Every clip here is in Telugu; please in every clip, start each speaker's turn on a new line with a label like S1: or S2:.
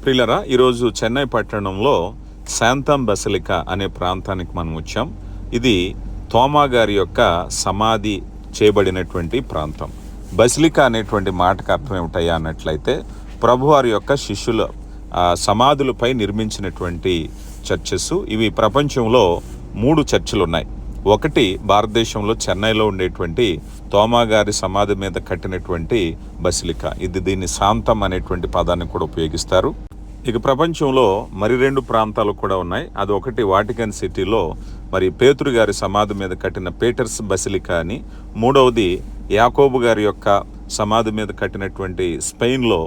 S1: ప్రియులరా, ఈరోజు చెన్నై పట్టణంలో శాంతం బసిలికా అనే ప్రాంతానికి మనం వచ్చాం. ఇది తోమా గారి యొక్క సమాధి చేయబడినటువంటి ప్రాంతం. బసిలికా అనేటువంటి మాటకు అర్థం ఏమిటయ్యా అన్నట్లయితే ప్రభువారి యొక్క శిష్యుల సమాధులపై నిర్మించినటువంటి చర్చెస్. ఇవి ప్రపంచంలో 3 చర్చిలు ఉన్నాయి. ఒకటి భారతదేశంలో చెన్నైలో ఉండేటువంటి తోమా గారి సమాధి మీద కట్టినటువంటి బసిలికా. దీన్ని శాంతం అనేటువంటి పదాన్ని కూడా ఉపయోగిస్తారు. ఇక ప్రపంచంలో మరి 2 ప్రాంతాలు కూడా ఉన్నాయి. అది ఒకటి వాటికన్ సిటీలో మరి పేతురు గారి సమాధి మీద కట్టిన పీటర్స్ బసిలికా అని, మూడవది యాకోబు గారి యొక్క సమాధి మీద కట్టినటువంటి స్పెయిన్లో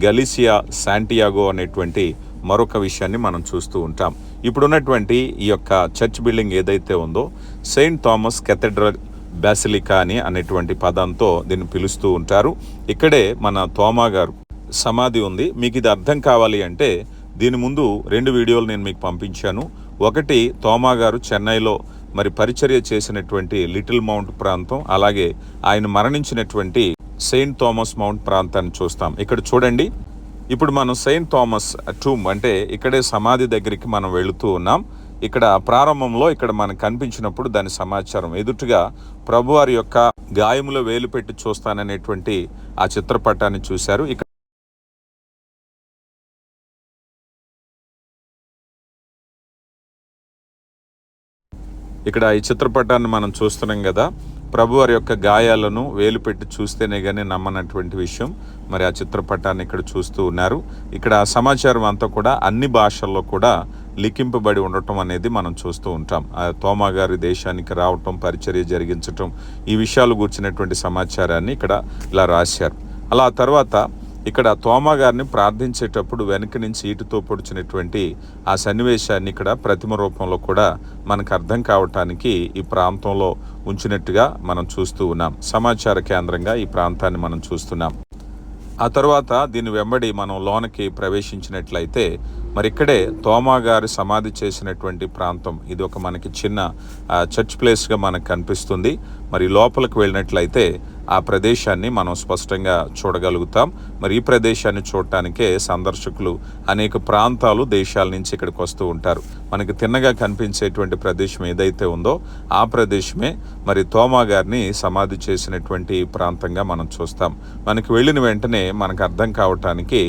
S1: గలీసియా శాంటియాగో అనేటువంటి మరొక విషయాన్ని మనం చూస్తూ ఉంటాం. ఇప్పుడున్నటువంటి ఈ యొక్క చర్చ్ బిల్డింగ్ ఏదైతే ఉందో సెయింట్ థామస్ కెథడ్రల్ బాసిలికా అని అనేటువంటి పదంతో దీన్ని పిలుస్తూ ఉంటారు. ఇక్కడే మన తోమా గారు సమాధి ఉంది. మీకు ఇది అర్థం కావాలి అంటే దీని ముందు 2 వీడియోలు నేను మీకు పంపించాను. ఒకటి తోమా గారు చెన్నైలో మరి పరిచర్య చేసినటువంటి లిటిల్ మౌంట్ ప్రాంతం, అలాగే ఆయన మరణించినటువంటి సెయింట్ థామస్ మౌంట్ ప్రాంతాన్ని చూస్తాం. ఇక్కడ చూడండి, ఇప్పుడు మనం సెయింట్ థామస్ టూమ్ అంటే ఇక్కడే సమాధి దగ్గరికి మనం వెళుతూ ఉన్నాం. ఇక్కడ ప్రారంభంలో ఇక్కడ మనకు కనిపించినప్పుడు దాని సమాచారం ఎదుటిగా ప్రభువారి యొక్క గాయములో వేలు పెట్టి చూస్తాననేటువంటి ఆ చిత్రపటాన్ని చూశారు. ఇక్కడ ఈ చిత్రపటాన్ని మనం చూస్తున్నాం కదా, ప్రభువారి యొక్క గాయాలను వేలు పెట్టి చూస్తేనే కానీ నమ్మనటువంటి విషయం. మరి ఆ చిత్రపటాన్ని ఇక్కడ చూస్తూ ఉన్నారు. ఇక్కడ సమాచారం అంతా కూడా అన్ని భాషల్లో కూడా లిఖింపబడి ఉండటం అనేది మనం చూస్తూ ఉంటాం. తోమా గారి దేశానికి రావటం, పరిచర్య జరిగించటం, ఈ విషయాలు కూర్చున్నటువంటి సమాచారాన్ని ఇక్కడ ఇలా రాశారు. అలా తర్వాత ఇక్కడ తోమా గారిని ప్రార్థించేటప్పుడు వెనక నుంచి ఈటుతో పొడిచినటువంటి ఆ సన్నివేశాన్ని ఇక్కడ ప్రతిమ రూపంలో కూడా మనకు అర్థం కావటానికి ఈ ప్రాంతంలో ఉంచినట్టుగా మనం చూస్తూ ఉన్నాం. సమాచార కేంద్రంగా ఈ ప్రాంతాన్ని మనం చూస్తున్నాం. ఆ తర్వాత దీని వెంబడి మనం లోనకి ప్రవేశించినట్లయితే మరి ఇక్కడే తోమా గారి సమాధి చేసినటువంటి ప్రాంతం. ఇది ఒక మనకి చిన్న చర్చ్ ప్లేస్గా మనకు కనిపిస్తుంది. మరి లోపలికి వెళ్ళినట్లయితే ఆ ప్రదేశాన్ని మనం స్పష్టంగా చూడగలుగుతాం. మరి ఈ ప్రదేశాన్ని చూడటానికే సందర్శకులు అనేక ప్రాంతాలు, దేశాల నుంచి ఇక్కడికి వస్తూ ఉంటారు. మనకి తిన్నగా కనిపించేటువంటి ప్రదేశం ఏదైతే ఉందో ఆ ప్రదేశమే మరి తోమా గారిని సమాధి చేసినటువంటి ప్రాంతంగా మనం చూస్తాం. మనకి వెళ్ళిన వెంటనే మనకు అర్థం కావటానికి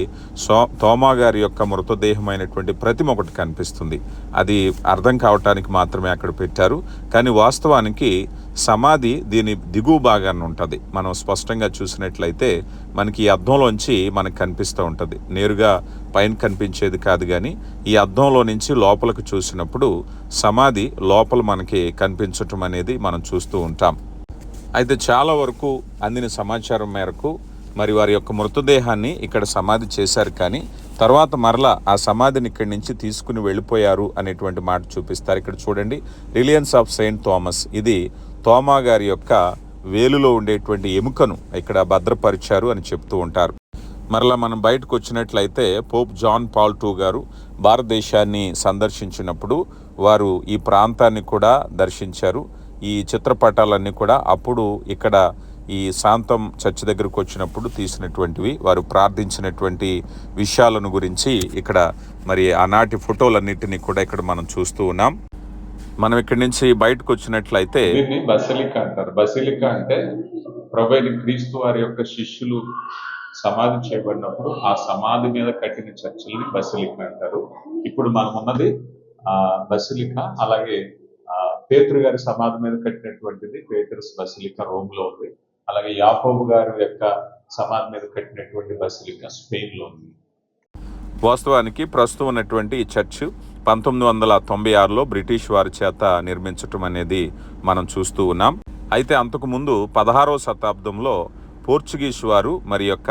S1: తోమా గారి యొక్క మృతదేహమైనటువంటి ప్రతిమ ఒకటి కనిపిస్తుంది. అది అర్థం కావటానికి మాత్రమే అక్కడ పెట్టారు. కానీ వాస్తవానికి సమాధి దీని దిగువ భాగాన్ని ఉంటుంది. మనం స్పష్టంగా చూసినట్లయితే మనకి ఈ అద్దంలోంచి మనకు కనిపిస్తూ ఉంటుంది. నేరుగా పైన కనిపించేది కాదు, కానీ ఈ అద్దంలో నుంచి లోపలికి చూసినప్పుడు సమాధి లోపల మనకి కనిపించటం అనేది మనం చూస్తూ ఉంటాం. అయితే చాలా వరకు అందిన సమాచారం మేరకు మరి వారి యొక్క మృతదేహాన్ని ఇక్కడ సమాధి చేశారు, కానీ తర్వాత మరలా ఆ సమాధిని ఇక్కడి నుంచి తీసుకుని వెళ్ళిపోయారు అనేటువంటి మాట చూపిస్తారు. ఇక్కడ చూడండి, రిలియన్స్ ఆఫ్ సెయింట్ థామస్. ఇది తోమా గారి యొక్క వేలులో ఉండేటువంటి ఎముకను ఇక్కడ భద్రపరిచారు అని చెప్తూ ఉంటారు. మరలా మనం బయటకు వచ్చినట్లయితే పోప్ జాన్ పాల్ II గారు భారతదేశాన్ని సందర్శించినప్పుడు వారు ఈ ప్రాంతాన్ని కూడా దర్శించారు. ఈ చిత్రపటాలన్నీ కూడా అప్పుడు ఇక్కడ ఈ శాంతం చర్చ్ దగ్గరకు వచ్చినప్పుడు తీసినటువంటివి. వారు ప్రార్థించినటువంటి విషయాలను గురించి ఇక్కడ మరి ఆనాటి ఫోటోలన్నిటినీ కూడా ఇక్కడ మనం చూస్తూ ఉన్నాం. మనం ఇక్కడి నుంచి బయటకు వచ్చినట్లయితే దీన్ని బసిలికా అంటారు. బసిలికా అంటే ప్రభువైన క్రీస్తు వారి యొక్క శిష్యులు సమాధి చేయబడినప్పుడు ఆ సమాధి మీద కట్టిన చర్చిల్ని బసిలికా అంటారు. ఇప్పుడు మనం ఉన్నది బసిలికా. అలాగే పేతురు గారి సమాధి మీద కట్టినటువంటిది పేటర్స్ బసిలికా రోమ్లో ఉంది. అలాగే యాకోబు గారి యొక్క సమాధి మీద కట్టినటువంటి బసిలికా స్పెయిన్లో ఉంది. వాస్తవానికి ప్రస్తుతం ఉన్నటువంటి ఈ చర్చ్ 1996లో బ్రిటిష్ వారి చేత నిర్మించటం అనేది మనం చూస్తూ ఉన్నాం. అయితే అంతకుముందు 16వ శతాబ్దంలో పోర్చుగీస్ వారు మరి యొక్క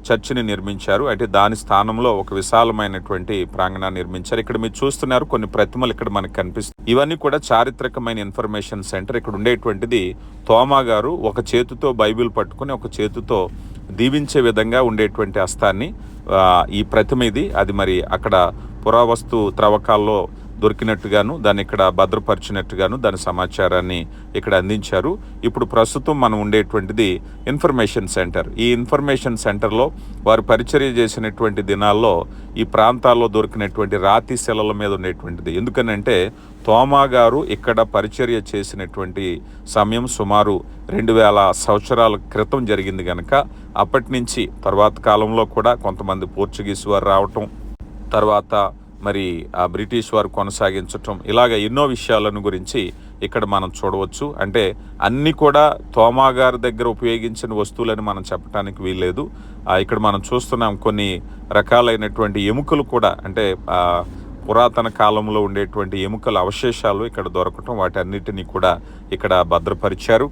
S1: చర్చిని నిర్మించారు. అంటే దాని స్థానంలో ఒక విశాలమైనటువంటి ప్రాంగణాన్ని నిర్మించారు. ఇక్కడ మీరు చూస్తున్నారు కొన్ని ప్రతిమలు ఇక్కడ మనకు కనిపిస్తుంది. ఇవన్నీ కూడా చారిత్రకమైన ఇన్ఫర్మేషన్ సెంటర్. ఇక్కడ ఉండేటువంటిది తోమా గారు ఒక చేతితో బైబిల్ పట్టుకుని ఒక చేతితో దీవించే విధంగా ఉండేటువంటి హస్తాన్ని ఈ ప్రతిమ ఇది. అది మరి అక్కడ పురావస్తు త్రవ్వకాల్లో దొరికినట్టుగాను, దాన్ని ఇక్కడ భద్రపరిచినట్టుగాను దాని సమాచారాన్ని ఇక్కడ అందించారు. ఇప్పుడు ప్రస్తుతం మనం ఉండేటువంటిది ఇన్ఫర్మేషన్ సెంటర్. ఈ ఇన్ఫర్మేషన్ సెంటర్లో వారు పరిచర్య చేసినటువంటి దినాల్లో ఈ ప్రాంతాల్లో దొరికినటువంటి రాతి శిలల మీద ఉండేటువంటిది. ఎందుకనంటే తోమా గారు ఇక్కడ పరిచర్య చేసినటువంటి సమయం సుమారు 2000 సంవత్సరాల క్రితం జరిగింది కనుక అప్పటి నుంచి తర్వాత కాలంలో కూడా కొంతమంది పోర్చుగీస్ వారు రావటం, తర్వాత మరి ఆ బ్రిటిష్ వారు కొనసాగించటం, ఇలాగ ఎన్నో విషయాలను గురించి ఇక్కడ మనం చూడవచ్చు. అంటే అన్నీ కూడా తోమా గారి దగ్గర ఉపయోగించిన వస్తువులని మనం చెప్పడానికి వీల్లేదు. ఇక్కడ మనం చూస్తున్నాం కొన్ని రకాలైనటువంటి ఎముకలు కూడా, అంటే పురాతన కాలంలో ఉండేటువంటి ఎముకల అవశేషాలు ఇక్కడ దొరకటం, వాటన్నిటినీ కూడా ఇక్కడ భద్రపరిచారు.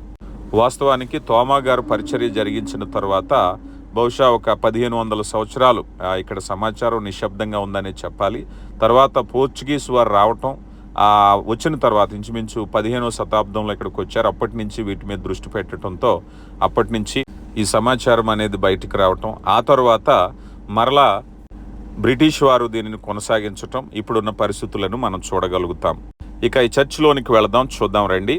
S1: వాస్తవానికి తోమా గారు పరిచర్య జరిగించిన తర్వాత బహుశా ఒక 1500 సంవత్సరాలు ఇక్కడ సమాచారం నిశ్శబ్దంగా ఉందని చెప్పాలి. తర్వాత పోర్చుగీస్ వారు రావటం, వచ్చిన తర్వాత ఇంచుమించు 15వ శతాబ్దంలో ఇక్కడికి వచ్చారు. అప్పటి నుంచి వీటి మీద దృష్టి పెట్టడంతో అప్పటి నుంచి ఈ సమాచారం అనేది బయటికి రావటం, ఆ తర్వాత మరలా బ్రిటిష్ వారు దీనిని కొనసాగించటం, ఇప్పుడున్న పరిస్థితులను మనం చూడగలుగుతాం. ఇక ఈ చర్చిలోనికి వెళదాం, చూద్దాం రండి.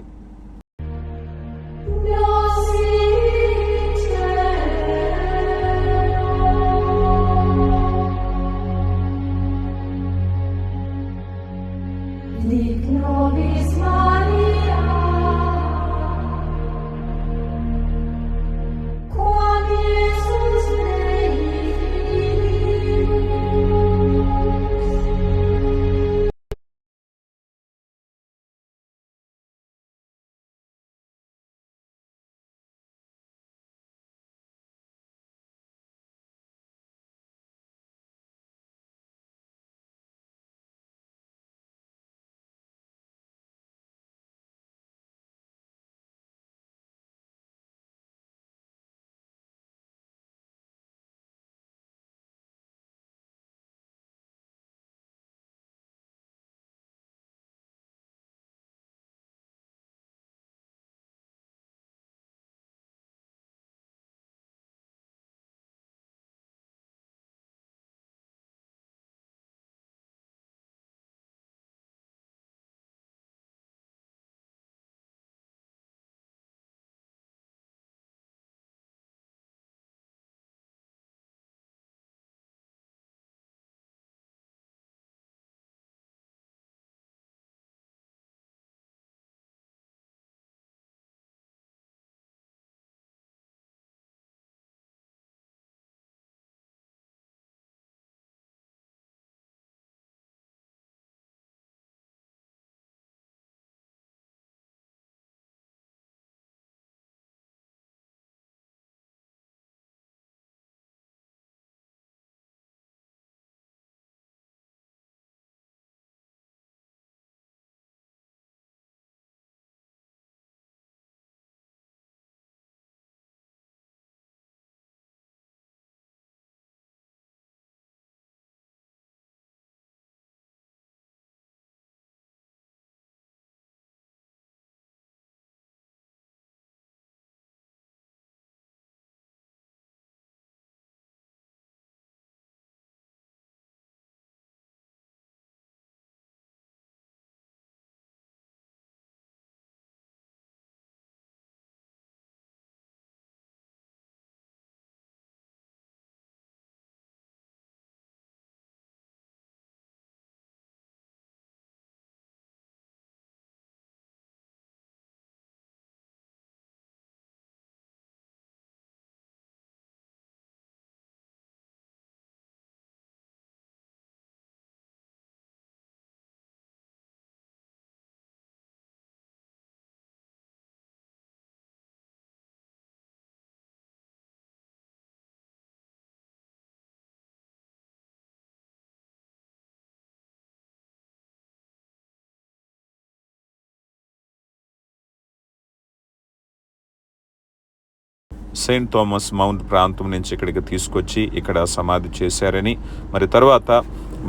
S1: సెయింట్ థామస్ మౌంట్ ప్రాంతం నుంచి ఇక్కడికి తీసుకొచ్చి ఇక్కడ సమాధి చేశారని, మరి తర్వాత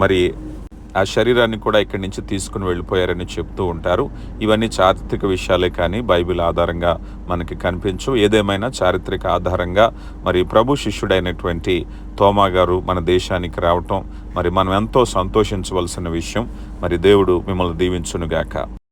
S1: మరి ఆ శరీరాన్ని కూడా ఇక్కడి నుంచి తీసుకుని వెళ్ళిపోయారని చెప్తూ ఉంటారు. ఇవన్నీ చారిత్రక విషయాలే కానీ బైబిల్ ఆధారంగా మనకి కనిపించవు. ఏదేమైనా చారిత్రక ఆధారంగా మరి ప్రభు శిష్యుడైనటువంటి తోమా గారు మన దేశానికి రావటం, మరి మనం ఎంతో సంతోషించవలసిన విషయం. మరి దేవుడు మిమ్మల్ని దీవించునుగాక.